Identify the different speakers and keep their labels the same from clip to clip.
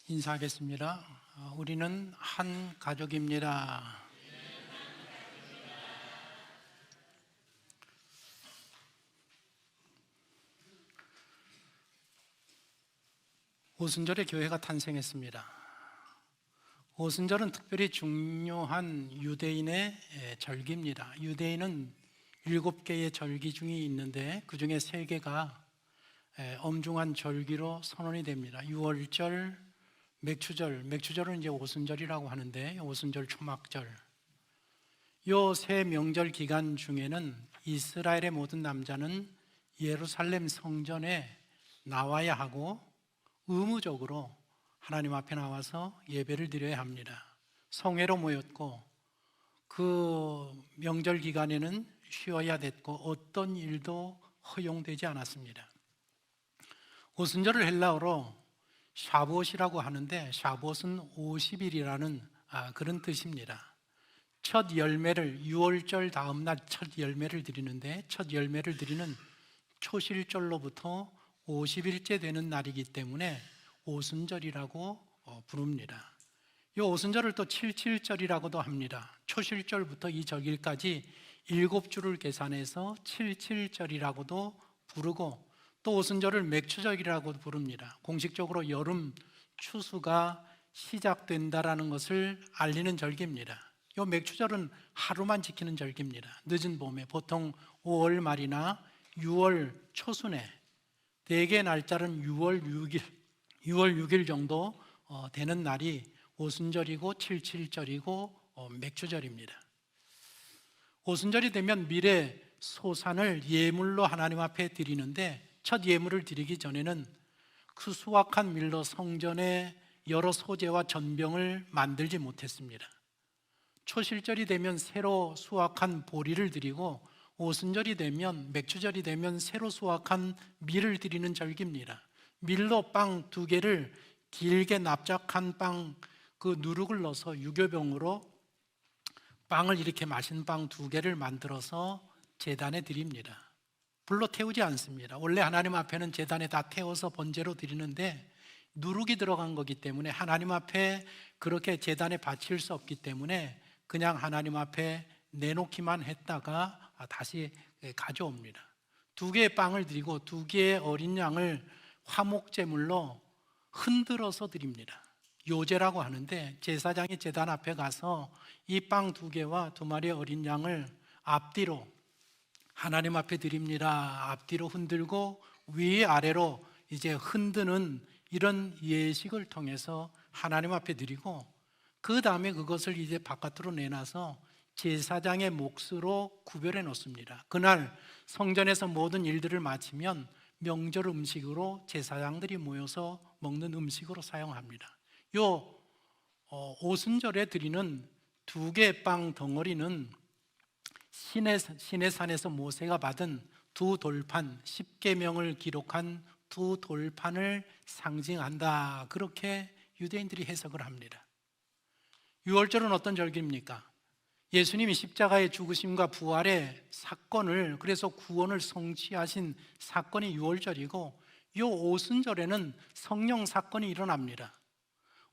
Speaker 1: 인사하겠습니다. 우리는 한 가족입니다. 오순절에 교회가 탄생했습니다. 오순절은 특별히 중요한 유대인의 절기입니다. 유대인은 7개의 절기 중에 있는데 그 중에 3개가 엄중한 절기로 선언이 됩니다. 유월절, 맥추절은 이제 오순절이라고 하는데 오순절, 초막절, 요 세 명절 기간 중에는 이스라엘의 모든 남자는 예루살렘 성전에 나와야 하고 의무적으로 하나님 앞에 나와서 예배를 드려야 합니다. 성회로 모였고 그 명절 기간에는 쉬어야 됐고 어떤 일도 허용되지 않았습니다. 오순절을 헬라어로 샤봇이라고 하는데 샤봇은 50일이라는 그런 뜻입니다. 첫 열매를 유월절 다음 날 첫 열매를 드리는데 첫 열매를 드리는 초실절로부터 50일째 되는 날이기 때문에 오순절이라고 부릅니다. 이 오순절을 또 칠칠절이라고도 합니다. 초실절부터 이 절기까지 7주를 계산해서 칠칠절이라고도 부르고 또 오순절을 맥추절이라고 부릅니다. 공식적으로 여름 추수가 시작된다라는 것을 알리는 절기입니다. 이 맥추절은 하루만 지키는 절기입니다. 늦은 봄에 보통 5월 말이나 6월 초순에 대개 날짜는 6월 6일 정도 되는 날이 오순절이고 칠칠절이고 맥추절입니다. 오순절이 되면 미래 소산을 예물로 하나님 앞에 드리는데 첫 예물을 드리기 전에는 그 수확한 밀로 성전에 여러 소재와 전병을 만들지 못했습니다. 초실절이 되면 새로 수확한 보리를 드리고 오순절이 되면 맥추절이 되면 새로 수확한 밀을 드리는 절기입니다. 밀로 빵 2개를 길게 납작한 빵 그 누룩을 넣어서 유교병으로 빵을 이렇게 마신 빵 2개를 만들어서 제단에 드립니다. 불로 태우지 않습니다. 원래 하나님 앞에는 제단에 다 태워서 번제로 드리는데 누룩이 들어간 거기 때문에 하나님 앞에 그렇게 제단에 바칠 수 없기 때문에 그냥 하나님 앞에 내놓기만 했다가 다시 가져옵니다. 2개의 빵을 드리고 2개의 어린 양을 화목제물로 흔들어서 드립니다. 요제라고 하는데 제사장이 제단 앞에 가서 이 빵 2개와 2마리의 어린 양을 앞뒤로 하나님 앞에 드립니다. 앞뒤로 흔들고 위아래로 이제 흔드는 이런 예식을 통해서 하나님 앞에 드리고 그 다음에 그것을 이제 바깥으로 내놔서 제사장의 몫으로 구별해 놓습니다. 그날 성전에서 모든 일들을 마치면 명절 음식으로 제사장들이 모여서 먹는 음식으로 사용합니다. 요 오순절에 드리는 2개의 빵 덩어리는 시내산에서 모세가 받은 2 돌판, 10계명을 기록한 2 돌판을 상징한다. 그렇게 유대인들이 해석을 합니다. 유월절은 어떤 절기입니까? 예수님이 십자가의 죽으심과 부활의 사건을, 그래서 구원을 성취하신 사건이 유월절이고 이 오순절에는 성령 사건이 일어납니다.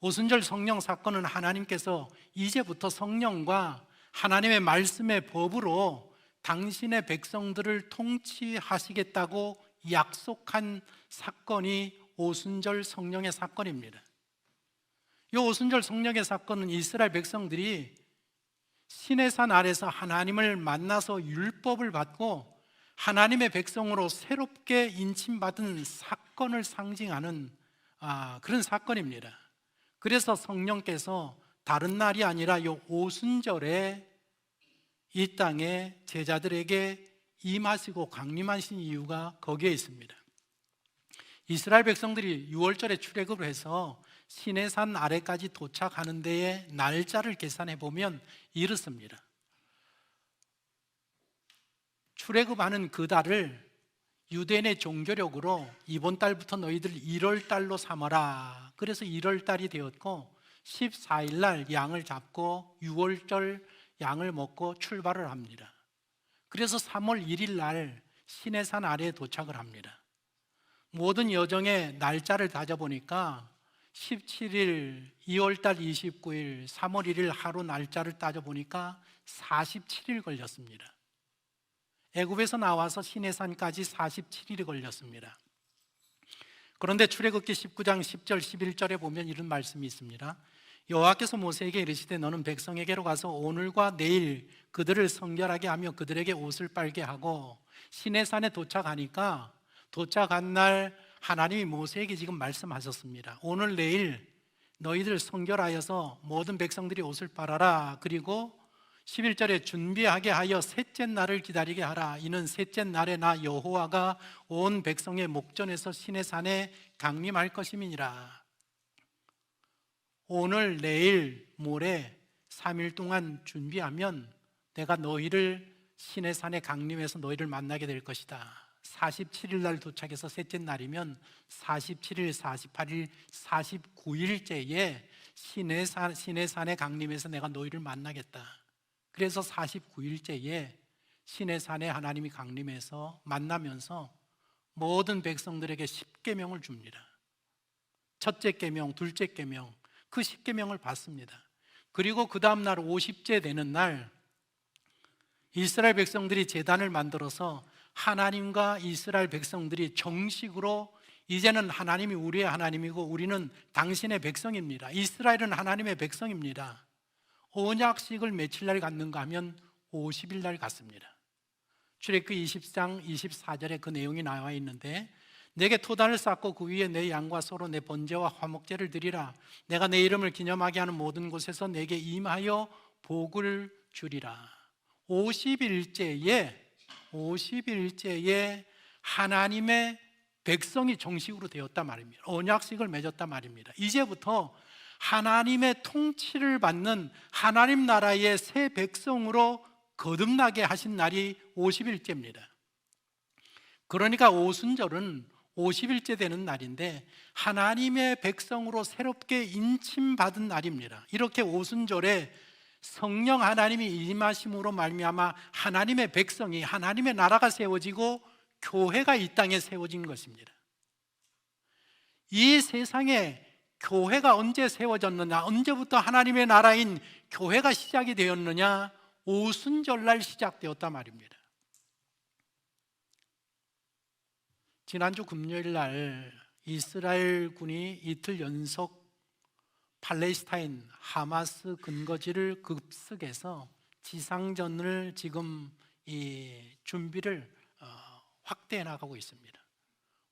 Speaker 1: 오순절 성령 사건은 하나님께서 이제부터 성령과 하나님의 말씀의 법으로 당신의 백성들을 통치하시겠다고 약속한 사건이 오순절 성령의 사건입니다. 이 오순절 성령의 사건은 이스라엘 백성들이 시내산 아래서 하나님을 만나서 율법을 받고 하나님의 백성으로 새롭게 인침받은 사건을 상징하는 그런 사건입니다. 그래서 성령께서 다른 날이 아니라 이 오순절에 이 땅에 제자들에게 임하시고 강림하신 이유가 거기에 있습니다. 이스라엘 백성들이 6월절에 출애굽을 해서 시내산 아래까지 도착하는 데에 날짜를 계산해 보면 이렇습니다. 출애굽하는 그 달을 유대인의 종교력으로 이번 달부터 너희들 1월 달로 삼아라. 그래서 1월 달이 되었고 14일 날 양을 잡고 6월절 양을 먹고 출발을 합니다. 그래서 3월 1일 날 시내산 아래에 도착을 합니다. 모든 여정의 날짜를 다져보니까 17일, 2월달 29일, 3월 1일 하루 날짜를 따져보니까 47일 걸렸습니다. 애굽에서 나와서 시내산까지 47일이 걸렸습니다. 그런데 출애굽기 19장 10절 11절에 보면 이런 말씀이 있습니다. 여호와께서 모세에게 이르시되 너는 백성에게로 가서 오늘과 내일 그들을 성결하게 하며 그들에게 옷을 빨게 하고 시내산에 도착하니까 도착한 날 하나님이 모세에게 지금 말씀하셨습니다. 오늘 내일 너희들 성결하여서 모든 백성들이 옷을 빨아라. 그리고 11절에 준비하게 하여 셋째 날을 기다리게 하라. 이는 셋째 날에 나 여호와가 온 백성의 목전에서 시내산에 강림할 것임이니라. 오늘 내일 모레 3일 동안 준비하면 내가 너희를 시내산에 강림해서 너희를 만나게 될 것이다. 47일 날 도착해서 셋째 날이면 47일, 48일, 49일째에 시내산에 강림해서 내가 너희를 만나겠다. 그래서 49일째에 시내산에 하나님이 강림해서 만나면서 모든 백성들에게 10계명을 줍니다. 첫째 계명, 둘째 계명, 그 10계명을 받습니다. 그리고 그 다음 날 50째 되는 날 이스라엘 백성들이 제단을 만들어서 하나님과 이스라엘 백성들이 정식으로 이제는 하나님이 우리의 하나님이고 우리는 당신의 백성입니다. 이스라엘은 하나님의 백성입니다. 언약식을 며칠 날 갖는가 하면 50일 날 갖습니다. 출애굽기 20장 24절에 그 내용이 나와 있는데 내게 토단을 쌓고 그 위에 내 양과 소로 내 번제와 화목제를 드리라. 내가 내 이름을 기념하게 하는 모든 곳에서 내게 임하여 복을 주리라. 50일째에 하나님의 백성이 정식으로 되었단 말입니다. 언약식을 맺었단 말입니다. 이제부터 하나님의 통치를 받는 하나님 나라의 새 백성으로 거듭나게 하신 날이 50일째입니다. 그러니까 오순절은 50일째 되는 날인데 하나님의 백성으로 새롭게 인침받은 날입니다. 이렇게 오순절에 성령 하나님이 임하심으로 말미암아 하나님의 백성이 하나님의 나라가 세워지고 교회가 이 땅에 세워진 것입니다. 이 세상에 교회가 언제 세워졌느냐, 언제부터 하나님의 나라인 교회가 시작이 되었느냐, 오순절날 시작되었단 말입니다. 지난주 금요일 날 이스라엘 군이 이틀 연속 팔레스타인 하마스 근거지를 급습해서 지상전을 지금 준비를 확대해 나가고 있습니다.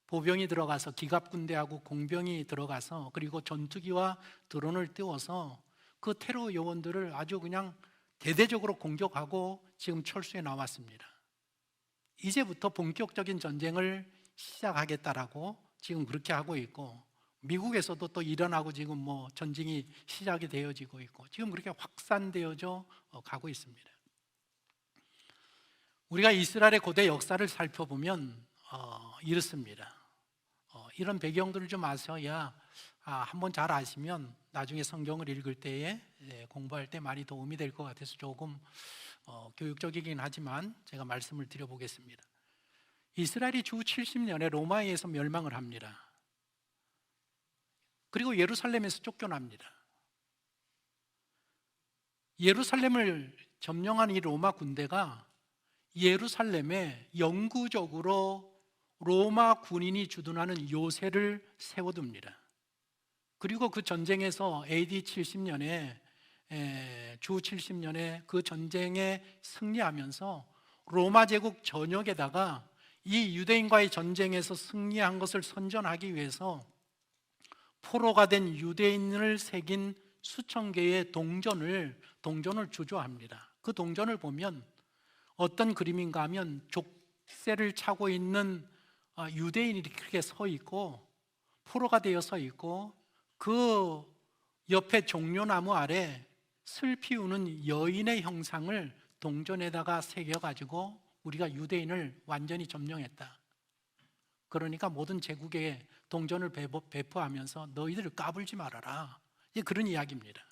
Speaker 1: 보병이 들어가서 기갑군대하고 공병이 들어가서 그리고 전투기와 드론을 띄워서 그 테러 요원들을 아주 그냥 대대적으로 공격하고 지금 철수해 나왔습니다. 이제부터 본격적인 전쟁을 시작하겠다라고 지금 그렇게 하고 있고 미국에서도 또 일어나고 지금 전쟁이 시작이 되어지고 있고 지금 그렇게 확산되어져 가고 있습니다. 우리가 이스라엘의 고대 역사를 살펴보면 이렇습니다. 이런 배경들을 좀 아셔야 한번 잘 아시면 나중에 성경을 읽을 때에 공부할 때 많이 도움이 될 것 같아서 조금 교육적이긴 하지만 제가 말씀을 드려보겠습니다. 이스라엘이 주 70년에 로마에 의해서 멸망을 합니다. 그리고 예루살렘에서 쫓겨납니다. 예루살렘을 점령한 이 로마 군대가 예루살렘에 영구적으로 로마 군인이 주둔하는 요새를 세워둡니다. 그리고 그 전쟁에서 AD 70년에 주 70년에 그 전쟁에 승리하면서 로마 제국 전역에다가 이 유대인과의 전쟁에서 승리한 것을 선전하기 위해서 포로가 된 유대인을 새긴 수천 개의 동전을 주조합니다. 그 동전을 보면 어떤 그림인가 하면 족쇄를 차고 있는 유대인이 그렇게 서 있고 포로가 되어 서 있고 그 옆에 종려나무 아래 슬피 우는 여인의 형상을 동전에다가 새겨가지고 우리가 유대인을 완전히 점령했다. 그러니까 모든 제국에 동전을 배포하면서 너희들을 까불지 말아라. 그런 이야기입니다.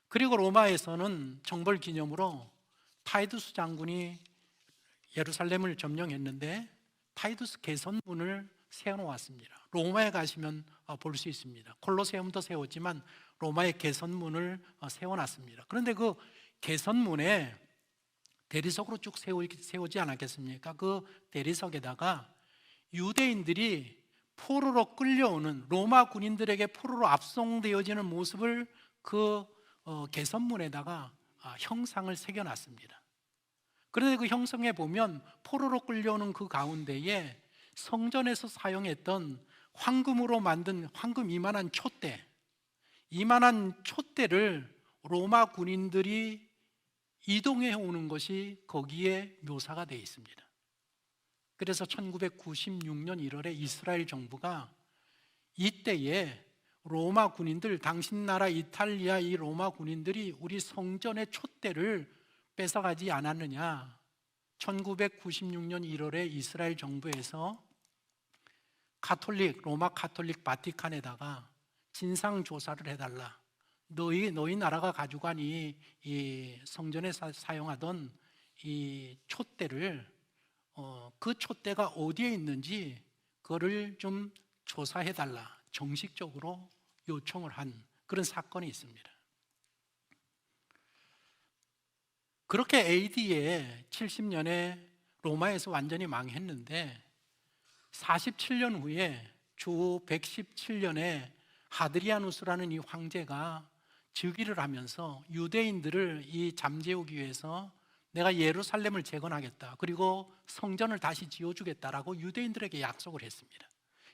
Speaker 1: 그리고 로마에서는 정벌 기념으로 타이두스 장군이 예루살렘을 점령했는데 타이두스 개선문을 세워놓았습니다. 로마에 가시면 볼 수 있습니다. 콜로세움도 세웠지만 로마의 개선문을 세워놨습니다. 그런데 그 개선문에 대리석으로 쭉 세우지 않았겠습니까? 그 대리석에다가 유대인들이 포로로 끌려오는, 로마 군인들에게 포로로 압송되어지는 모습을 그 개선문에다가 형상을 새겨놨습니다. 그런데 그 형상에 보면 포로로 끌려오는 그 가운데에 성전에서 사용했던 황금으로 만든 황금 이만한 촛대, 이만한 촛대를 로마 군인들이 이동해 오는 것이 거기에 묘사가 되어 있습니다. 그래서 1996년 1월에 이스라엘 정부가 이때에 로마 군인들, 당신 나라 이탈리아 이 로마 군인들이 우리 성전의 촛대를 뺏어가지 않았느냐, 1996년 1월에 이스라엘 정부에서 로마 카톨릭 바티칸에다가 진상조사를 해달라. 너희 나라가 가지고 간 이 성전에 사용하던 이 촛대를 그 촛대가 어디에 있는지 그거를 좀 조사해달라, 정식적으로 요청을 한 그런 사건이 있습니다. 그렇게 AD에 70년에 로마에서 완전히 망했는데 47년 후에 주 117년에 하드리아누스라는 이 황제가 즉위를 하면서 유대인들을 이 잠재우기 위해서 내가 예루살렘을 재건하겠다, 그리고 성전을 다시 지어주겠다라고 유대인들에게 약속을 했습니다.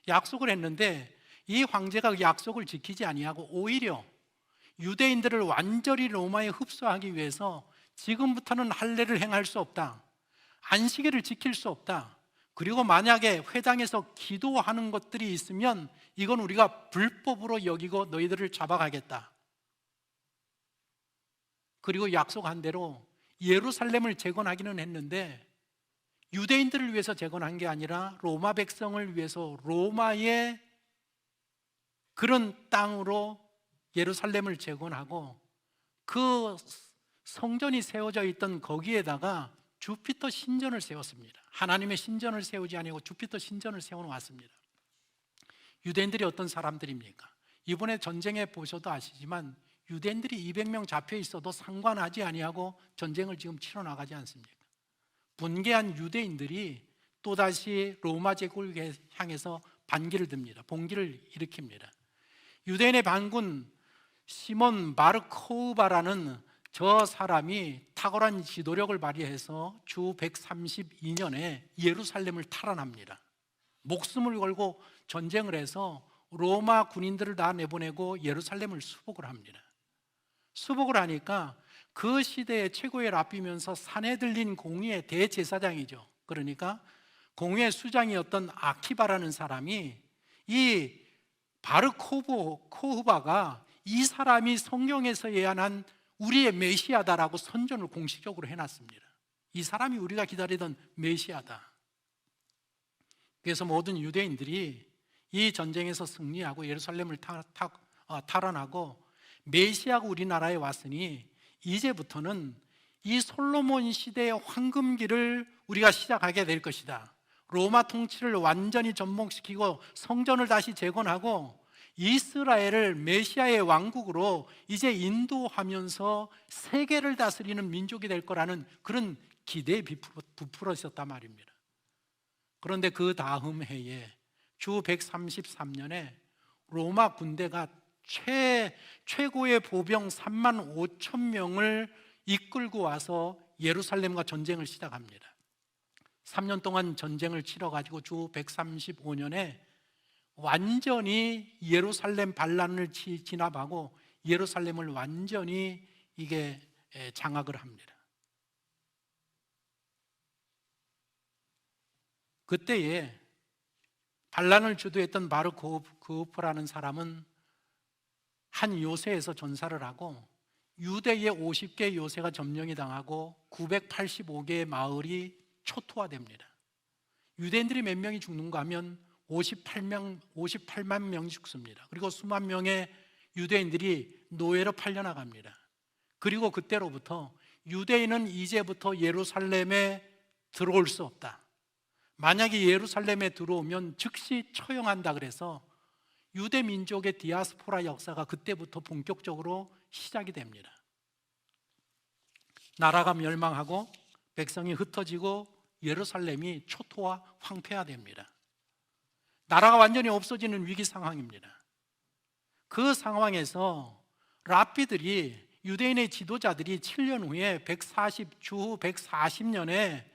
Speaker 1: 약속을 했는데 이 황제가 그 약속을 지키지 아니하고 오히려 유대인들을 완전히 로마에 흡수하기 위해서 지금부터는 할례를 행할 수 없다, 안식일을 지킬 수 없다, 그리고 만약에 회당에서 기도하는 것들이 있으면 이건 우리가 불법으로 여기고 너희들을 잡아가겠다. 그리고 약속한 대로 예루살렘을 재건하기는 했는데 유대인들을 위해서 재건한 게 아니라 로마 백성을 위해서 로마의 그런 땅으로 예루살렘을 재건하고 그 성전이 세워져 있던 거기에다가 주피터 신전을 세웠습니다. 하나님의 신전을 세우지 아니고 주피터 신전을 세워놓았습니다. 유대인들이 어떤 사람들입니까? 이번에 전쟁에 보셔도 아시지만 유대인들이 200명 잡혀 있어도 상관하지 아니하고 전쟁을 지금 치러 나가지 않습니까? 분개한 유대인들이 또다시 로마 제국을 향해서 반기를 듭니다. 봉기를 일으킵니다. 유대인의 반군 시몬 바르코우바라는 저 사람이 탁월한 지도력을 발휘해서 주 132년에 예루살렘을 탈환합니다. 목숨을 걸고 전쟁을 해서 로마 군인들을 다 내보내고 예루살렘을 수복을 합니다. 수복을 하니까 그 시대의 최고의 랍비면서 산헤들린 공의의 대제사장이죠. 그러니까 공의의 수장이었던 아키바라는 사람이 이 바르코후바가 이 사람이 성경에서 예언한 우리의 메시아다라고 선전을 공식적으로 해놨습니다. 이 사람이 우리가 기다리던 메시아다. 그래서 모든 유대인들이 이 전쟁에서 승리하고 예루살렘을 탈환하고 메시아가 우리나라에 왔으니 이제부터는 이 솔로몬 시대의 황금기를 우리가 시작하게 될 것이다. 로마 통치를 완전히 전복시키고 성전을 다시 재건하고 이스라엘을 메시아의 왕국으로 이제 인도하면서 세계를 다스리는 민족이 될 거라는 그런 기대에 부풀어 있었단 말입니다. 그런데 그 다음 해에 주 133년에 로마 군대가 최고의 보병 3만 5천 명을 이끌고 와서 예루살렘과 전쟁을 시작합니다. 3년 동안 전쟁을 치러가지고 주 135년에 완전히 예루살렘 반란을 진압하고 예루살렘을 완전히 이게 장악을 합니다. 그때에 반란을 주도했던 바르코프라는 사람은 한 요새에서 전사를 하고 유대의 50개 요새가 점령이 당하고 985개의 마을이 초토화됩니다. 유대인들이 몇 명이 죽는가 하면 58만 명이 죽습니다. 그리고 수만 명의 유대인들이 노예로 팔려나갑니다. 그리고 그때로부터 유대인은 이제부터 예루살렘에 들어올 수 없다. 만약에 예루살렘에 들어오면 즉시 처형한다 그래서 유대 민족의 디아스포라 역사가 그때부터 본격적으로 시작이 됩니다. 나라가 멸망하고 백성이 흩어지고 예루살렘이 초토화 황폐화됩니다. 나라가 완전히 없어지는 위기 상황입니다. 그 상황에서 랍비들이, 유대인의 지도자들이 7년 후에 주 140년에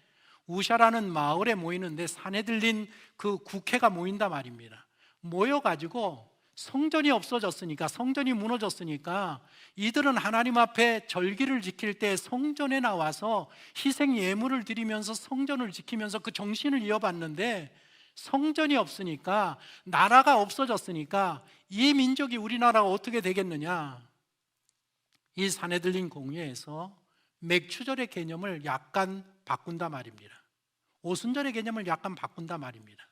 Speaker 1: 우샤라는 마을에 모이는데, 산에 들린 그 국회가 모인단 말입니다. 모여가지고 성전이 없어졌으니까, 성전이 무너졌으니까 이들은 하나님 앞에 절기를 지킬 때 성전에 나와서 희생 예물을 드리면서 성전을 지키면서 그 정신을 이어받는데, 성전이 없으니까, 나라가 없어졌으니까 이 민족이, 우리나라가 어떻게 되겠느냐. 이 산헤들린 공회에서 맥추절의 개념을 약간 바꾼단 말입니다. 오순절의 개념을 약간 바꾼단 말입니다.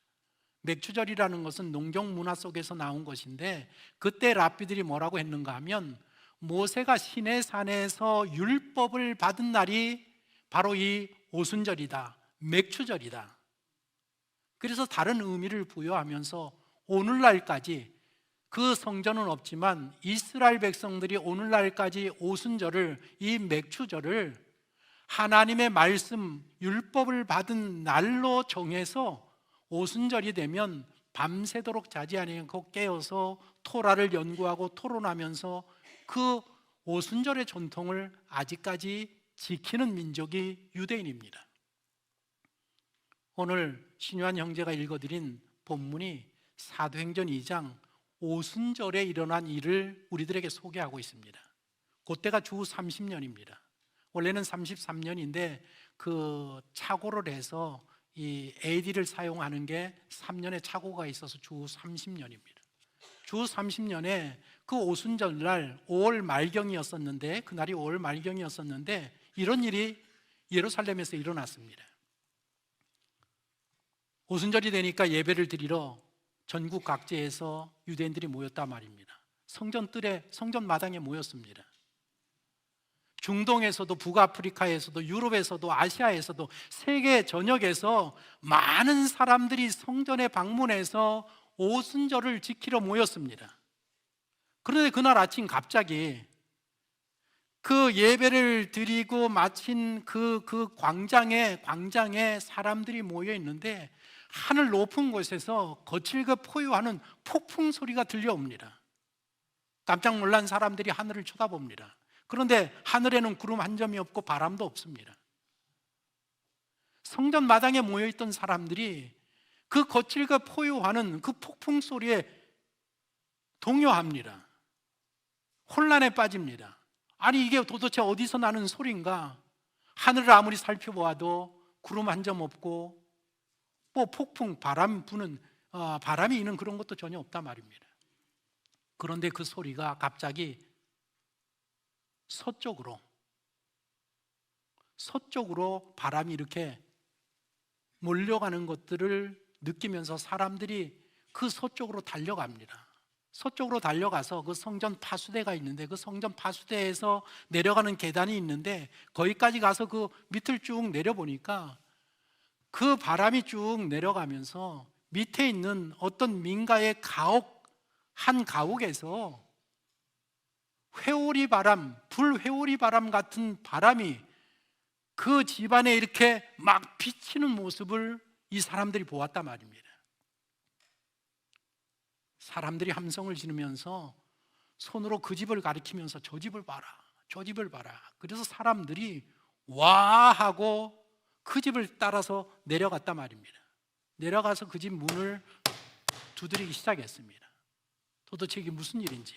Speaker 1: 맥추절이라는 것은 농경 문화 속에서 나온 것인데, 그때 랍비들이 뭐라고 했는가 하면, 모세가 시내산에서 율법을 받은 날이 바로 이 오순절이다, 맥추절이다. 그래서 다른 의미를 부여하면서 오늘날까지, 그 성전은 없지만 이스라엘 백성들이 오늘날까지 오순절을, 이 맥추절을 하나님의 말씀, 율법을 받은 날로 정해서 오순절이 되면 밤새도록 자지 아니하고 깨어서 토라를 연구하고 토론하면서 그 오순절의 전통을 아직까지 지키는 민족이 유대인입니다. 오늘 신유한 형제가 읽어드린 본문이 사도행전 2장 오순절에 일어난 일을 우리들에게 소개하고 있습니다. 그때가 주 30년입니다. 원래는 33년인데 그 착오를 해서 이 AD를 사용하는 게 3년의 착오가 있어서 주 30년입니다. 주 30년에 그 오순절날 5월 말경이었었는데, 그날이 5월 말경이었었는데 이런 일이 예루살렘에서 일어났습니다. 오순절이 되니까 예배를 드리러 전국 각지에서 유대인들이 모였단 말입니다. 성전 뜰에, 성전 마당에 모였습니다. 중동에서도, 북아프리카에서도, 유럽에서도, 아시아에서도, 세계 전역에서 많은 사람들이 성전에 방문해서 오순절을 지키러 모였습니다. 그런데 그날 아침 갑자기 그 예배를 드리고 마친 그 광장에 사람들이 모여 있는데, 하늘 높은 곳에서 거칠게 포효하는 폭풍 소리가 들려옵니다. 깜짝 놀란 사람들이 하늘을 쳐다봅니다. 그런데 하늘에는 구름 한 점이 없고 바람도 없습니다. 성전 마당에 모여있던 사람들이 그 거칠게 포효하는 그 폭풍 소리에 동요합니다. 혼란에 빠집니다. 아니, 이게 도대체 어디서 나는 소리인가? 하늘을 아무리 살펴보아도 구름 한 점 없고 뭐 폭풍, 바람이 있는 그런 것도 전혀 없단 말입니다. 그런데 그 소리가 갑자기 서쪽으로 바람이 이렇게 몰려가는 것들을 느끼면서 사람들이 그 서쪽으로 달려갑니다. 서쪽으로 달려가서 그 성전 파수대가 있는데, 그 성전 파수대에서 내려가는 계단이 있는데, 거기까지 가서 그 밑을 쭉 내려보니까 그 바람이 쭉 내려가면서 밑에 있는 어떤 민가의 한 가옥에서 회오리 바람, 불회오리 바람 같은 바람이 그 집안에 이렇게 막 비치는 모습을 이 사람들이 보았단 말입니다. 사람들이 함성을 지르면서 손으로 그 집을 가리키면서 저 집을 봐라, 저 집을 봐라. 그래서 사람들이 와 하고 그 집을 따라서 내려갔단 말입니다. 내려가서 그 집 문을 두드리기 시작했습니다. 도대체 이게 무슨 일인지.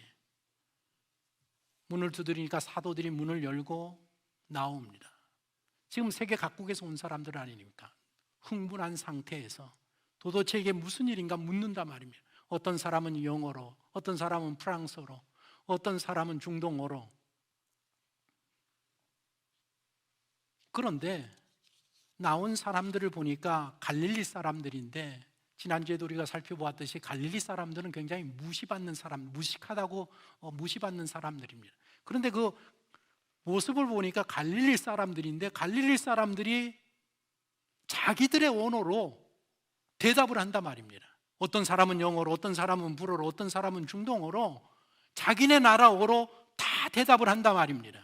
Speaker 1: 문을 두드리니까 사도들이 문을 열고 나옵니다. 지금 세계 각국에서 온 사람들 아니니까 흥분한 상태에서 도대체 이게 무슨 일인가 묻는단 말입니다. 어떤 사람은 영어로, 어떤 사람은 프랑스어로, 어떤 사람은 중동어로. 그런데 나온 사람들을 보니까 갈릴리 사람들인데, 지난주에도 우리가 살펴보았듯이 갈릴리 사람들은 굉장히 무시받는 사람, 무식하다고 무시받는 사람들입니다. 그런데 그 모습을 보니까 갈릴리 사람들인데, 갈릴리 사람들이 자기들의 언어로 대답을 한단 말입니다. 어떤 사람은 영어로, 어떤 사람은 불어로, 어떤 사람은 중동어로 자기네 나라어로 다 대답을 한단 말입니다.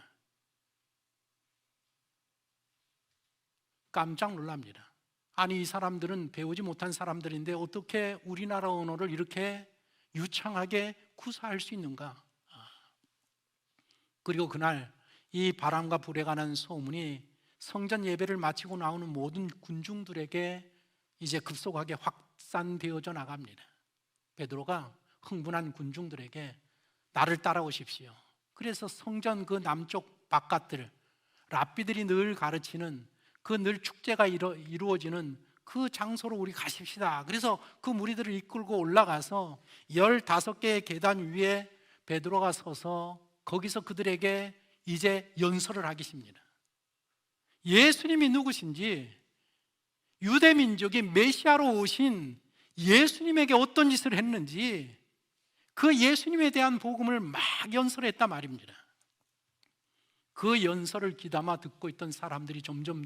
Speaker 1: 깜짝 놀랍니다. 아니, 이 사람들은 배우지 못한 사람들인데 어떻게 우리나라 언어를 이렇게 유창하게 구사할 수 있는가? 그리고 그날 이 바람과 불에 관한 소문이 성전 예배를 마치고 나오는 모든 군중들에게 이제 급속하게 확산되어져 나갑니다. 베드로가 흥분한 군중들에게 나를 따라오십시오. 그래서 성전 그 남쪽 바깥들, 랍비들이 늘 가르치는 그 늘 축제가 이루어지는 그 장소로 우리 가십시다. 그래서 그 무리들을 이끌고 올라가서 15개의 계단 위에 베드로가 서서 거기서 그들에게 이제 연설을 하겠습니다. 예수님이 누구신지, 유대 민족이 메시아로 오신 예수님에게 어떤 짓을 했는지 그 예수님에 대한 복음을 막 연설했단 말입니다. 그 연설을 귀담아 듣고 있던 사람들이 점점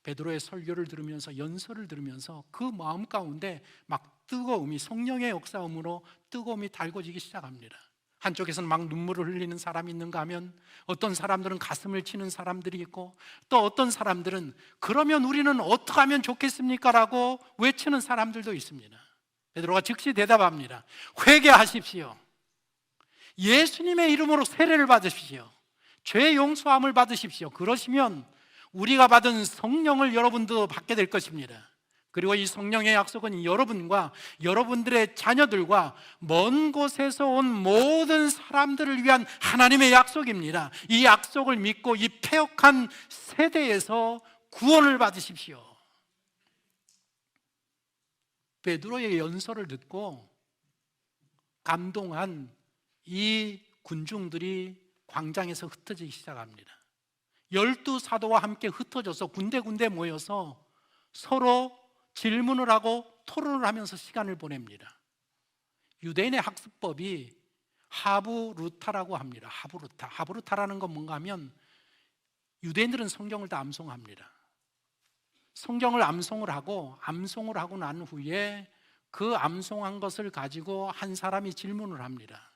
Speaker 1: 베드로의 설교를 들으면서, 연설을 들으면서 그 마음 가운데 막 뜨거움이, 성령의 역사음으로 뜨거움이 달궈지기 시작합니다. 한쪽에서는 막 눈물을 흘리는 사람이 있는가 하면 어떤 사람들은 가슴을 치는 사람들이 있고, 또 어떤 사람들은 그러면 우리는 어떻게 하면 좋겠습니까? 라고 외치는 사람들도 있습니다. 베드로가 즉시 대답합니다. 회개하십시오. 예수님의 이름으로 세례를 받으십시오. 죄 용서함을 받으십시오. 그러시면 우리가 받은 성령을 여러분도 받게 될 것입니다. 그리고 이 성령의 약속은 여러분과 여러분들의 자녀들과 먼 곳에서 온 모든 사람들을 위한 하나님의 약속입니다. 이 약속을 믿고 이 패역한 세대에서 구원을 받으십시오. 베드로의 연설을 듣고 감동한 이 군중들이 광장에서 흩어지기 시작합니다. 12사도와 함께 흩어져서 군데군데 모여서 서로 질문을 하고 토론을 하면서 시간을 보냅니다. 유대인의 학습법이 하브루타라고 합니다. 하브루타라는 건 뭔가 하면 유대인들은 성경을 다 암송합니다. 성경을 암송을 하고 난 후에 그 암송한 것을 가지고 한 사람이 질문을 합니다.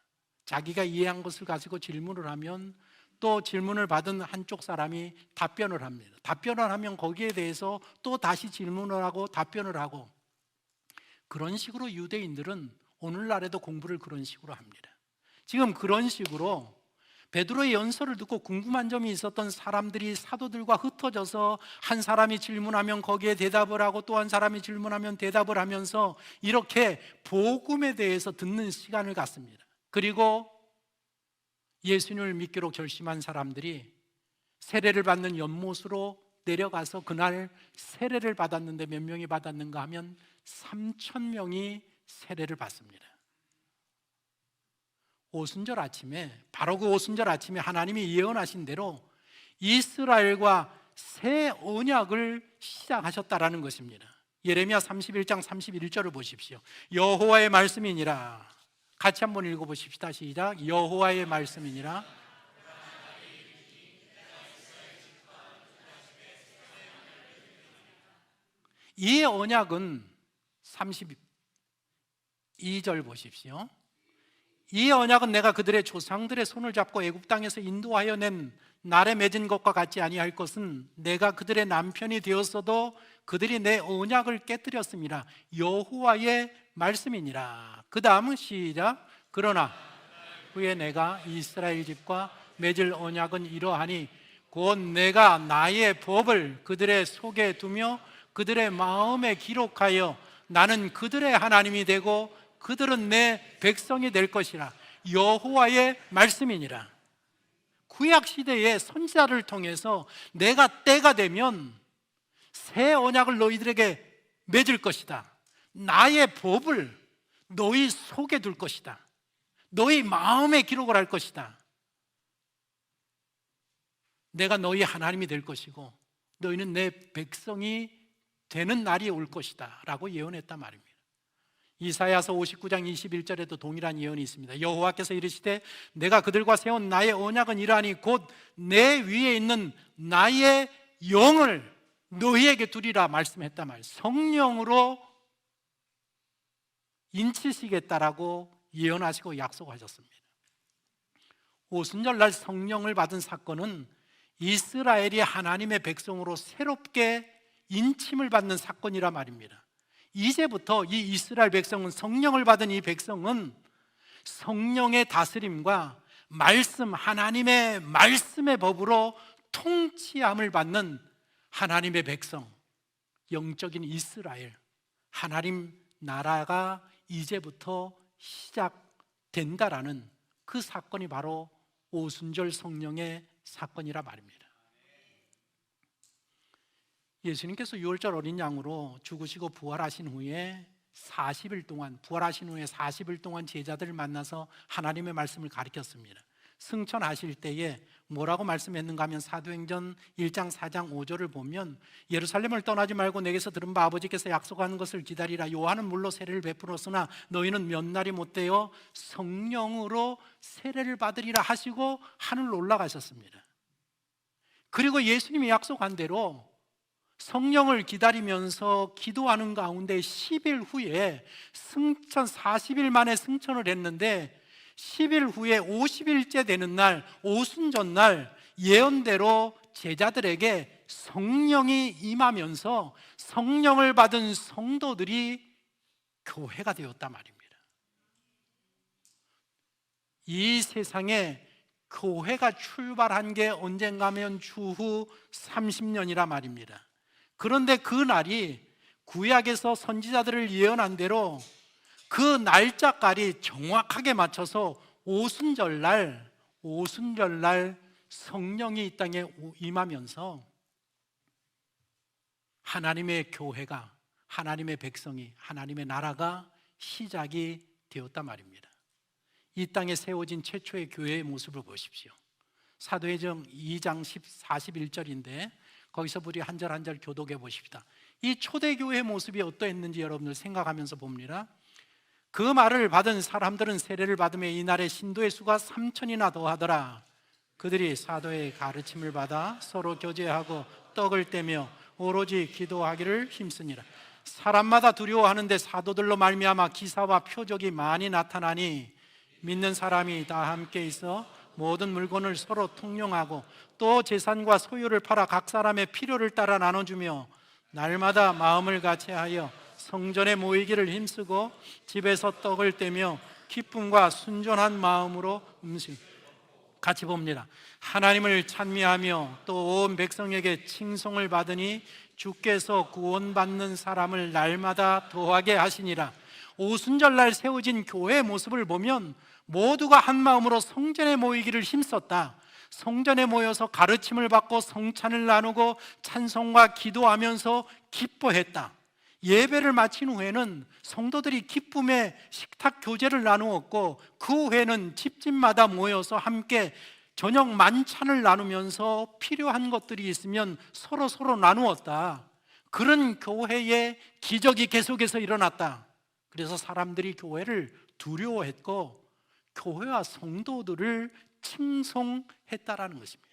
Speaker 1: 자기가 이해한 것을 가지고 질문을 하면 또 질문을 받은 한쪽 사람이 답변을 합니다. 답변을 하면 거기에 대해서 또 다시 질문을 하고 답변을 하고, 그런 식으로 유대인들은 오늘날에도 공부를 그런 식으로 합니다. 지금 그런 식으로 베드로의 연설을 듣고 궁금한 점이 있었던 사람들이 사도들과 흩어져서 한 사람이 질문하면 거기에 대답을 하고 또 한 사람이 질문하면 대답을 하면서 이렇게 복음에 대해서 듣는 시간을 갖습니다. 그리고 예수님을 믿기로 결심한 사람들이 세례를 받는 연못으로 내려가서 그날 세례를 받았는데 몇 명이 받았는가 하면 3,000명이 세례를 받습니다. 오순절 아침에, 바로 그 오순절 아침에 하나님이 예언하신 대로 이스라엘과 새 언약을 시작하셨다라는 것입니다. 예레미야 31장 31절을 보십시오. 여호와의 말씀이니라. 같이 한번 읽어보십시다. 시작. 여호와의 말씀이니라. 이 언약은 32절 보십시오. 이 언약은 내가 그들의 조상들의 손을 잡고 애굽 땅에서 인도하여 낸 날에 맺은 것과 같지 아니할 것은 내가 그들의 남편이 되었어도 그들이 내 언약을 깨뜨렸습니다. 여호와의 말씀이니라. 그 다음은 시작. 그러나 후에 내가 이스라엘 집과 맺을 언약은 이러하니 곧 내가 나의 법을 그들의 속에 두며 그들의 마음에 기록하여 나는 그들의 하나님이 되고 그들은 내 백성이 될 것이라. 여호와의 말씀이니라. 구약 시대의 선지자를 통해서 내가 때가 되면 새 언약을 너희들에게 맺을 것이다. 나의 법을 너희 속에 둘 것이다. 너희 마음에 기록을 할 것이다. 내가 너희 하나님이 될 것이고 너희는 내 백성이 되는 날이 올 것이다 라고 예언했단 말입니다. 이사야서 59장 21절에도 동일한 예언이 있습니다. 여호와께서 이르시되 내가 그들과 세운 나의 언약은 이러하니 곧 내 위에 있는 나의 영을 너희에게 두리라 말씀했단 말이에요. 성령으로 인치시겠다라고 예언하시고 약속하셨습니다. 오순절날 성령을 받은 사건은 이스라엘이 하나님의 백성으로 새롭게 인침을 받는 사건이라 말입니다. 이제부터 이 이스라엘 백성은, 성령을 받은 이 백성은 성령의 다스림과 말씀, 하나님의 말씀의 법으로 통치함을 받는 하나님의 백성, 영적인 이스라엘, 하나님 나라가 이제부터 시작된다라는 그 사건이 바로 오순절 성령의 사건이라 말입니다. 예수님께서 유월절 어린 양으로 죽으시고 부활하신 후에 40일 동안, 부활하신 후에 40일 동안 제자들을 만나서 하나님의 말씀을 가르쳤습니다. 승천하실 때에 뭐라고 말씀했는가 하면 사도행전 1장 4장 5절을 보면 예루살렘을 떠나지 말고 내게서 들은 바 아버지께서 약속하는 것을 기다리라. 요한은 물로 세례를 베풀었으나 너희는 몇 날이 못되어 성령으로 세례를 받으리라 하시고 하늘로 올라가셨습니다. 그리고 예수님이 약속한 대로 성령을 기다리면서 기도하는 가운데 10일 후에 승천, 40일 만에 승천을 했는데 10일 후에 50일째 되는 날, 오순절날 예언대로 제자들에게 성령이 임하면서 성령을 받은 성도들이 교회가 되었단 말입니다. 이 세상에 교회가 출발한 게 언젠가 하면 주후 30년이라 말입니다. 그런데 그 날이 구약에서 선지자들을 예언한 대로 그 날짜까지 정확하게 맞춰서 오순절날 성령이 이 땅에 임하면서 하나님의 교회가, 하나님의 백성이, 하나님의 나라가 시작이 되었단 말입니다. 이 땅에 세워진 최초의 교회의 모습을 보십시오. 사도행전 2장 41절인데 거기서 우리 한 절 한 절 교독해 보십시다. 이 초대교회의 모습이 어떠했는지 여러분들 생각하면서 봅니다. 그 말을 받은 사람들은 세례를 받으며 이날에 신도의 수가 3,000이나 더하더라. 그들이 사도의 가르침을 받아 서로 교제하고 떡을 떼며 오로지 기도하기를 힘쓰니라. 사람마다 두려워하는데 사도들로 말미암아 기사와 표적이 많이 나타나니 믿는 사람이 다 함께 있어 모든 물건을 서로 통용하고 또 재산과 소유를 팔아 각 사람의 필요를 따라 나눠주며 날마다 마음을 같이하여 성전에 모이기를 힘쓰고 집에서 떡을 떼며 기쁨과 순전한 마음으로 음식. 같이 봅니다. 하나님을 찬미하며 또 온 백성에게 칭송을 받으니 주께서 구원받는 사람을 날마다 더하게 하시니라. 오순절날 세워진 교회의 모습을 보면 모두가 한 마음으로 성전에 모이기를 힘썼다. 성전에 모여서 가르침을 받고 성찬을 나누고 찬송과 기도하면서 기뻐했다. 예배를 마친 후에는 성도들이 기쁨의 식탁 교제를 나누었고 그 후에는 집집마다 모여서 함께 저녁 만찬을 나누면서 필요한 것들이 있으면 서로 나누었다. 그런 교회의 기적이 계속해서 일어났다. 그래서 사람들이 교회를 두려워했고 교회와 성도들을 칭송했다라는 것입니다.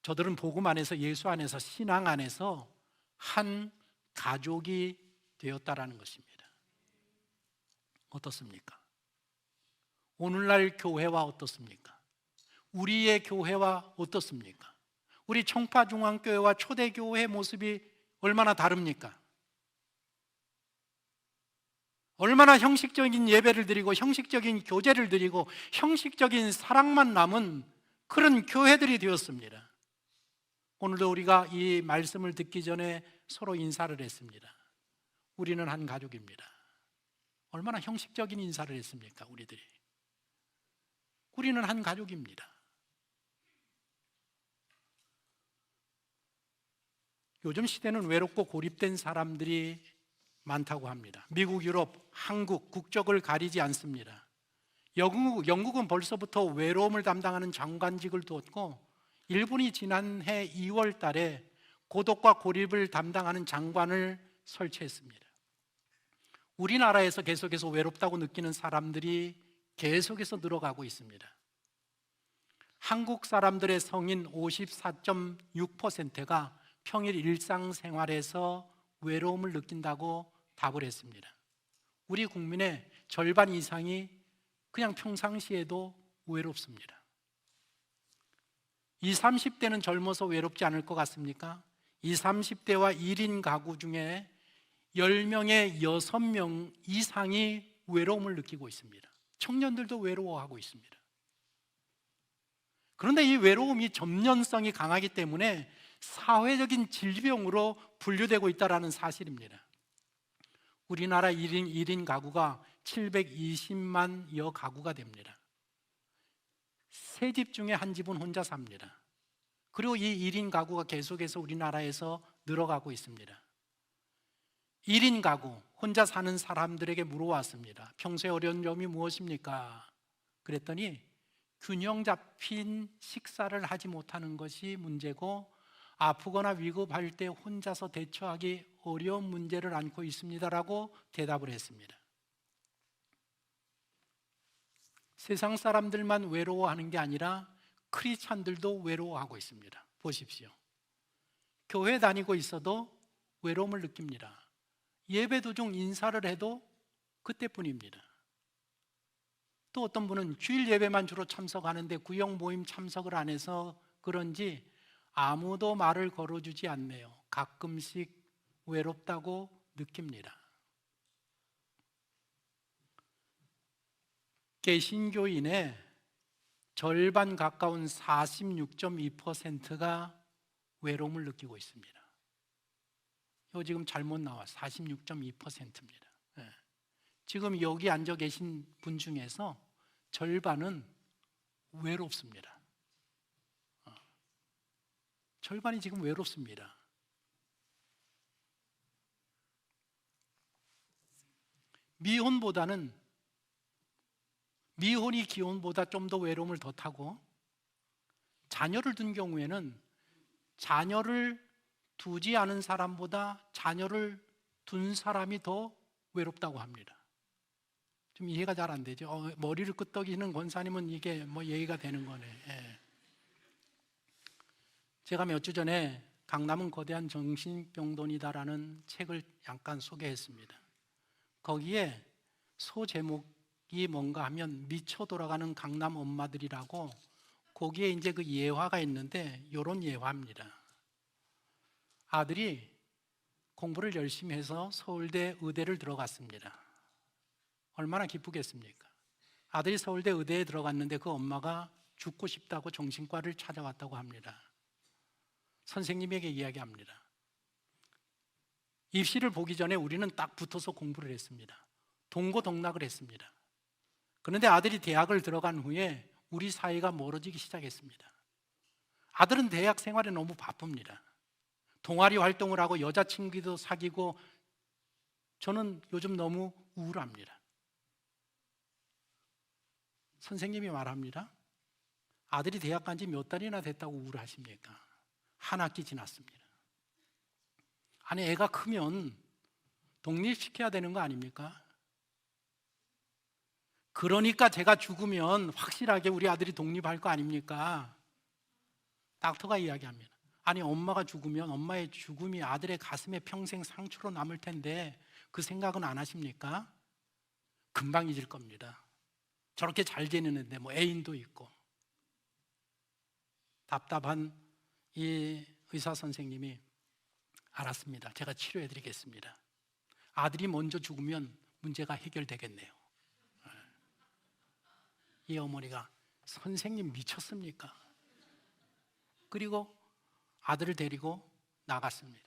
Speaker 1: 저들은 복음 안에서, 예수 안에서, 신앙 안에서 한 가족이 되었다라는 것입니다. 어떻습니까? 오늘날 교회와 어떻습니까? 우리의 교회와 어떻습니까? 우리 청파중앙교회와 초대교회의 모습이 얼마나 다릅니까? 얼마나 형식적인 예배를 드리고 형식적인 교제를 드리고 형식적인 사랑만 남은 그런 교회들이 되었습니다. 오늘도 우리가 이 말씀을 듣기 전에 서로 인사를 했습니다. 우리는 한 가족입니다. 얼마나 형식적인 인사를 했습니까? 우리들이. 우리는 한 가족입니다. 요즘 시대는 외롭고 고립된 사람들이 많다고 합니다. 미국, 유럽, 한국, 국적을 가리지 않습니다. 영국은 벌써부터 외로움을 담당하는 장관직을 두었고 일본이 지난해 2월 달에 고독과 고립을 담당하는 장관을 설치했습니다. 우리나라에서 계속해서 외롭다고 느끼는 사람들이 계속해서 늘어가고 있습니다. 한국 사람들의 성인 54.6%가 평일 일상생활에서 외로움을 느낀다고 답을 했습니다. 우리 국민의 절반 이상이 그냥 평상시에도 외롭습니다. 20, 30대는 젊어서 외롭지 않을 것 같습니까? 20, 30대와 1인 가구 중에 10명에 6명 이상이 외로움을 느끼고 있습니다. 청년들도 외로워하고 있습니다. 그런데 이 외로움이 접년성이 강하기 때문에 사회적인 질병으로 분류되고 있다는 사실입니다. 우리나라 1인 가구가 720만여 가구가 됩니다. 세 집 중에 한 집은 혼자 삽니다. 그리고 이 1인 가구가 계속해서 우리나라에서 늘어가고 있습니다. 1인 가구, 혼자 사는 사람들에게 물어왔습니다. 평소에 어려운 점이 무엇입니까? 그랬더니 균형 잡힌 식사를 하지 못하는 것이 문제고, 아프거나 위급할 때 혼자서 대처하기 어려운 문제를 안고 있습니다라고 대답을 했습니다. 세상 사람들만 외로워하는 게 아니라 크리스찬들도 외로워하고 있습니다. 보십시오. 교회 다니고 있어도 외로움을 느낍니다. 예배 도중 인사를 해도 그때뿐입니다. 또 어떤 분은 주일 예배만 주로 참석하는데 구역 모임 참석을 안 해서 그런지 아무도 말을 걸어주지 않네요. 가끔씩 외롭다고 느낍니다. 개신교인의 절반 가까운 46.2%가 외로움을 느끼고 있습니다. 이거 지금 잘못 나와 46.2%입니다. 지금 여기 앉아 계신 분 중에서 절반은 외롭습니다. 절반이 지금 외롭습니다. 미혼이 기혼보다 좀 더 외로움을 더 타고, 자녀를 둔 경우에는 자녀를 두지 않은 사람보다 자녀를 둔 사람이 더 외롭다고 합니다. 좀 이해가 잘 안 되죠? 머리를 끄덕이는 권사님은 이게 뭐 얘기가 되는 거네. 예. 제가 몇 주 전에 강남은 거대한 정신병동이다라는 책을 잠깐 소개했습니다. 거기에 소제목이 뭔가 하면 미쳐 돌아가는 강남 엄마들이라고, 거기에 이제 그 예화가 있는데 이런 예화입니다. 아들이 공부를 열심히 해서 서울대 의대를 들어갔습니다. 얼마나 기쁘겠습니까? 아들이 서울대 의대에 들어갔는데 그 엄마가 죽고 싶다고 정신과를 찾아왔다고 합니다. 선생님에게 이야기합니다. 입시를 보기 전에 우리는 딱 붙어서 공부를 했습니다. 동고동락을 했습니다. 그런데 아들이 대학을 들어간 후에 우리 사이가 멀어지기 시작했습니다. 아들은 대학 생활에 너무 바쁩니다. 동아리 활동을 하고 여자친구도 사귀고, 저는 요즘 너무 우울합니다. 선생님이 말합니다. 아들이 대학 간 지 몇 달이나 됐다고 우울하십니까? 한 학기 지났습니다. 아니, 애가 크면 독립시켜야 되는 거 아닙니까? 그러니까 제가 죽으면 확실하게 우리 아들이 독립할 거 아닙니까? 닥터가 이야기합니다. 아니, 엄마가 죽으면 엄마의 죽음이 아들의 가슴에 평생 상처로 남을 텐데 그 생각은 안 하십니까? 금방 잊을 겁니다. 저렇게 잘 지내는데 뭐 애인도 있고. 답답한 이 의사 선생님이, 알았습니다. 제가 치료해 드리겠습니다. 아들이 먼저 죽으면 문제가 해결되겠네요. 이 어머니가, 선생님 미쳤습니까? 그리고 아들을 데리고 나갔습니다.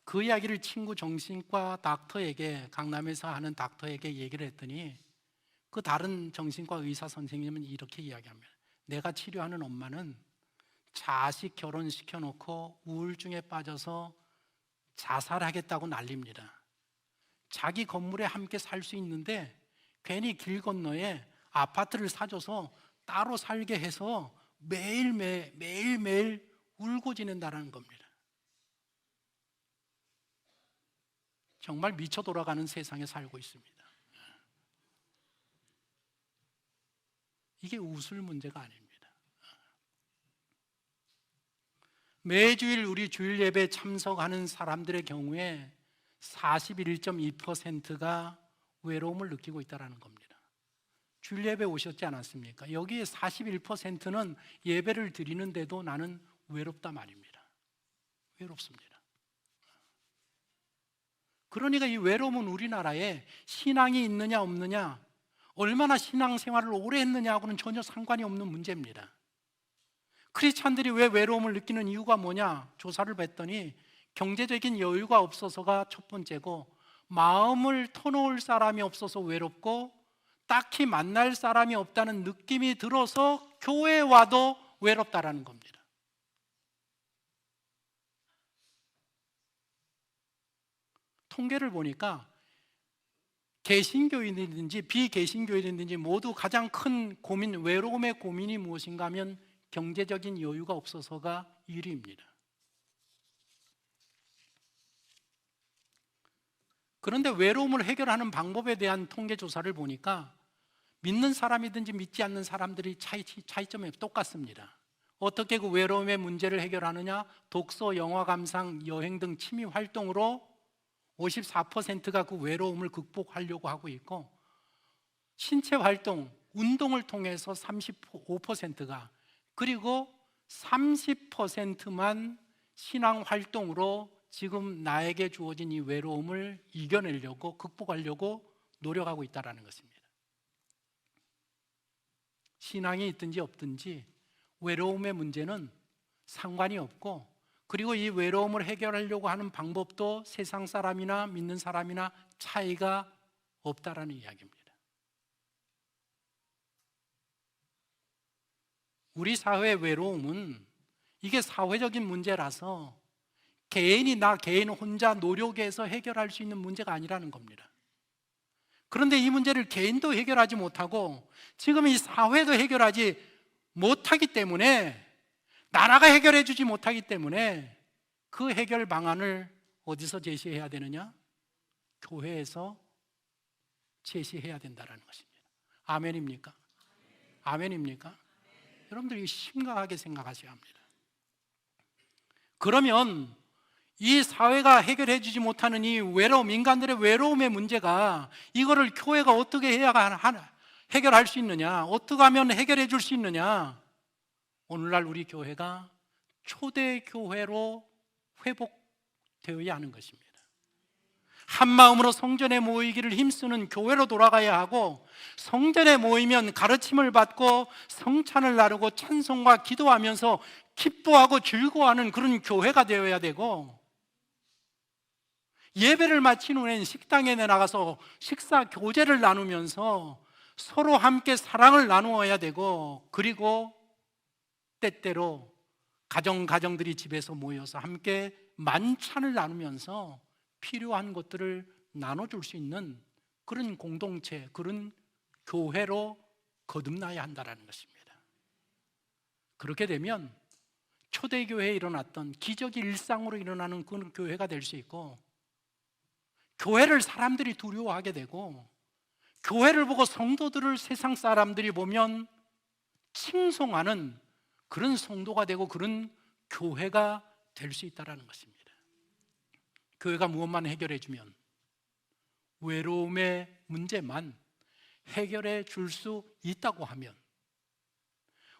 Speaker 1: 그 이야기를 친구 정신과 닥터에게, 강남에서 하는 닥터에게 얘기를 했더니 그 다른 정신과 의사 선생님은 이렇게 이야기합니다. 내가 치료하는 엄마는 자식 결혼시켜 놓고 우울증에 빠져서 자살하겠다고 난립니다. 자기 건물에 함께 살 수 있는데 괜히 길 건너에 아파트를 사줘서 따로 살게 해서 매일매일 울고 지낸다는 겁니다. 정말 미쳐 돌아가는 세상에 살고 있습니다. 이게 웃을 문제가 아닙니다. 매주일 우리 주일 예배에 참석하는 사람들의 경우에 41.2%가 외로움을 느끼고 있다는 겁니다. 주일 예배 오셨지 않았습니까? 여기에 41%는 예배를 드리는데도 나는 외롭다 말입니다. 외롭습니다. 그러니까 이 외로움은 우리나라에 신앙이 있느냐 없느냐, 얼마나 신앙생활을 오래 했느냐하고는 전혀 상관이 없는 문제입니다. 크리스찬들이 왜 외로움을 느끼는 이유가 뭐냐? 조사를 했더니 경제적인 여유가 없어서가 첫 번째고, 마음을 터놓을 사람이 없어서 외롭고, 딱히 만날 사람이 없다는 느낌이 들어서 교회에 와도 외롭다라는 겁니다. 통계를 보니까 개신교인이든지 비개신교인이든지 모두 가장 큰 고민, 외로움의 고민이 무엇인가 하면 경제적인 여유가 없어서가 1위입니다. 그런데 외로움을 해결하는 방법에 대한 통계 조사를 보니까 믿는 사람이든지 믿지 않는 사람들이 차이점이 똑같습니다. 어떻게 그 외로움의 문제를 해결하느냐? 독서, 영화 감상, 여행 등 취미 활동으로 54%가 그 외로움을 극복하려고 하고 있고, 신체 활동, 운동을 통해서 35%가, 그리고 30%만 신앙 활동으로 지금 나에게 주어진 이 외로움을 이겨내려고, 극복하려고 노력하고 있다는 것입니다. 신앙이 있든지 없든지 외로움의 문제는 상관이 없고, 그리고 이 외로움을 해결하려고 하는 방법도 세상 사람이나 믿는 사람이나 차이가 없다라는 이야기입니다. 우리 사회의 외로움은 이게 사회적인 문제라서 개인 혼자 노력해서 해결할 수 있는 문제가 아니라는 겁니다. 그런데 이 문제를 개인도 해결하지 못하고 지금 이 사회도 해결하지 못하기 때문에, 나라가 해결해 주지 못하기 때문에 그 해결 방안을 어디서 제시해야 되느냐? 교회에서 제시해야 된다는 것입니다. 아멘입니까? 아멘입니까? 여러분들 이거 심각하게 생각하셔야 합니다. 그러면 이 사회가 해결해 주지 못하는 이 외로움, 인간들의 외로움의 문제가, 이거를 교회가 어떻게 해야 해결할 수 있느냐? 어떻게 하면 해결해 줄 수 있느냐? 오늘날 우리 교회가 초대교회로 회복되어야 하는 것입니다. 한 마음으로 성전에 모이기를 힘쓰는 교회로 돌아가야 하고, 성전에 모이면 가르침을 받고 성찬을 나누고 찬송과 기도하면서 기뻐하고 즐거워하는 그런 교회가 되어야 되고, 예배를 마친 후엔 식당에 나가서 식사 교제를 나누면서 서로 함께 사랑을 나누어야 되고, 그리고 때때로 가정들이 집에서 모여서 함께 만찬을 나누면서 필요한 것들을 나눠줄 수 있는 그런 공동체, 그런 교회로 거듭나야 한다는 것입니다. 그렇게 되면 초대교회에 일어났던 기적이 일상으로 일어나는 그런 교회가 될 수 있고, 교회를 사람들이 두려워하게 되고, 교회를 보고 성도들을 세상 사람들이 보면 칭송하는 그런 성도가 되고, 그런 교회가 될 수 있다는 것입니다. 교회가 무엇만 해결해 주면, 외로움의 문제만 해결해 줄 수 있다고 하면,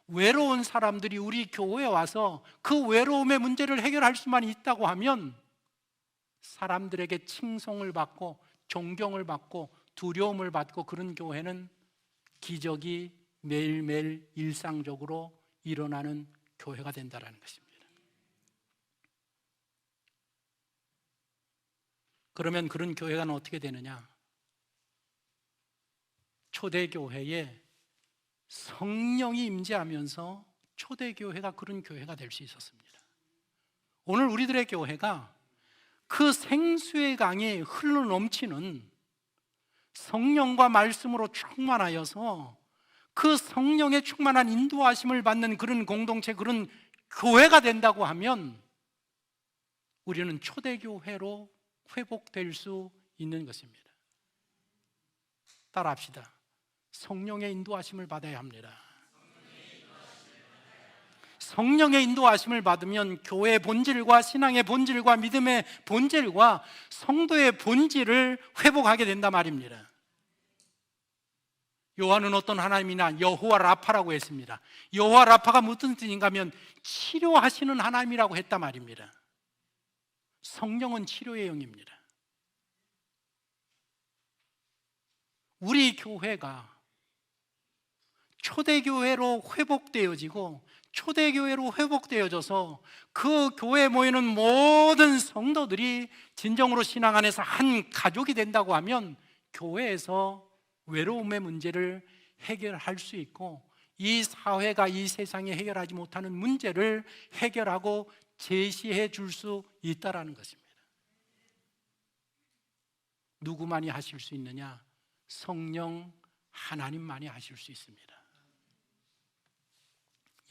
Speaker 1: 외로운 사람들이 우리 교회에 와서 그 외로움의 문제를 해결할 수만 있다고 하면, 사람들에게 칭송을 받고 존경을 받고 두려움을 받고, 그런 교회는 기적이 매일매일 일상적으로 일어나는 교회가 된다는 것입니다. 그러면 그런 교회가 어떻게 되느냐? 초대교회에 성령이 임재하면서 초대교회가 그런 교회가 될 수 있었습니다. 오늘 우리들의 교회가 그 생수의 강이 흘러 넘치는 성령과 말씀으로 충만하여서 그 성령의 충만한 인도하심을 받는 그런 공동체, 그런 교회가 된다고 하면, 우리는 초대교회로 회복될 수 있는 것입니다. 따라합시다. 성령의 인도하심을 받아야 합니다. 성령의 인도하심을 받으면 교회의 본질과 신앙의 본질과 믿음의 본질과 성도의 본질을 회복하게 된단 말입니다. 요한은 어떤 하나님이나 여호와 라파라고 했습니다. 여호와 라파가 무슨 뜻인가 하면 치료하시는 하나님이라고 했단 말입니다. 성령은 치료의 영입니다. 우리 교회가 초대교회로 회복되어지고 초대교회로 회복되어져서 그 교회에 모이는 모든 성도들이 진정으로 신앙 안에서 한 가족이 된다고 하면 교회에서 외로움의 문제를 해결할 수 있고 이 사회가 이 세상에 해결하지 못하는 문제를 해결하고 제시해 줄 수 있다는 것입니다. 누구만이 하실 수 있느냐? 성령 하나님만이 하실 수 있습니다.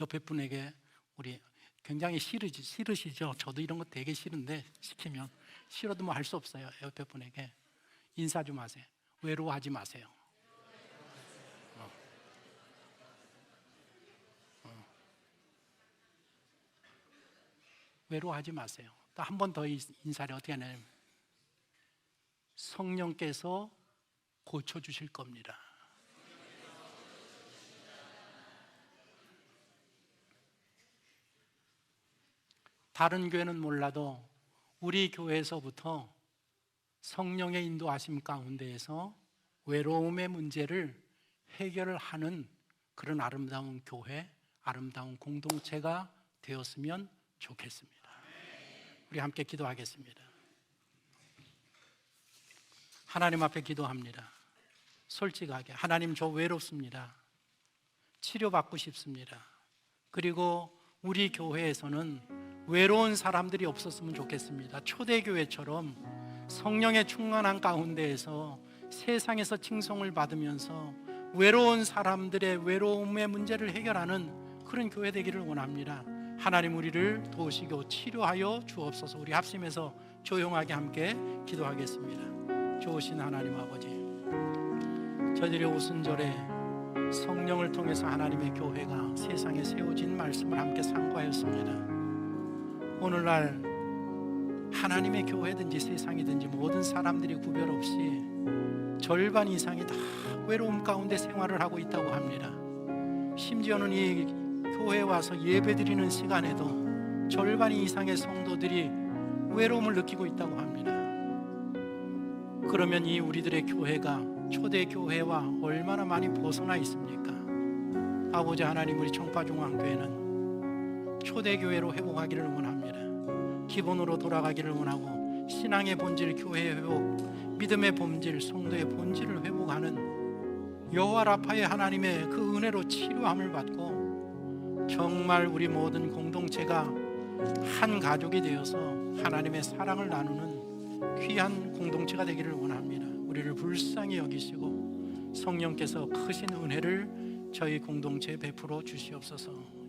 Speaker 1: 옆에 분에게 우리 굉장히 싫으시죠? 저도 이런 거 되게 싫은데 시키면 싫어도 뭐 할 수 없어요. 옆에 분에게 인사 좀 하세요. 외로워하지 마세요. 외로워하지 마세요. 또 한 번 더 인사를 어떻게 하냐면 성령께서 고쳐주실 겁니다. 다른 교회는 몰라도 우리 교회에서부터 성령의 인도하심 가운데에서 외로움의 문제를 해결을 하는 그런 아름다운 교회, 아름다운 공동체가 되었으면 좋겠습니다. 우리 함께 기도하겠습니다. 하나님 앞에 기도합니다. 솔직하게 하나님, 저 외롭습니다. 치료받고 싶습니다. 그리고 우리 교회에서는 외로운 사람들이 없었으면 좋겠습니다. 초대교회처럼 성령의 충만한 가운데에서 세상에서 칭송을 받으면서 외로운 사람들의 외로움의 문제를 해결하는 그런 교회 되기를 원합니다. 하나님, 우리를 도우시고 치료하여 주옵소서. 우리 합심해서 조용하게 함께 기도하겠습니다. 좋으신 하나님 아버지, 저희들의 오순절에 성령을 통해서 하나님의 교회가 세상에 세워진 말씀을 함께 상고하였습니다. 오늘날 하나님의 교회든지 세상이든지 모든 사람들이 구별 없이 절반 이상이 다 외로움 가운데 생활을 하고 있다고 합니다. 심지어는 이 교회에 와서 예배드리는 시간에도 절반 이상의 성도들이 외로움을 느끼고 있다고 합니다. 그러면 이 우리들의 교회가 초대교회와 얼마나 많이 벗어나 있습니까? 아버지 하나님, 우리 청파중앙교회는 초대교회로 회복하기를 원합니다. 기본으로 돌아가기를 원하고 신앙의 본질, 교회의 회복, 믿음의 본질, 성도의 본질을 회복하는 여호와 라파의 하나님의 그 은혜로 치료함을 받고 정말 우리 모든 공동체가 한 가족이 되어서 하나님의 사랑을 나누는 귀한 공동체가 되기를 원합니다. 우리를 불쌍히 여기시고 성령께서 크신 은혜를 저희 공동체에 베풀어 주시옵소서.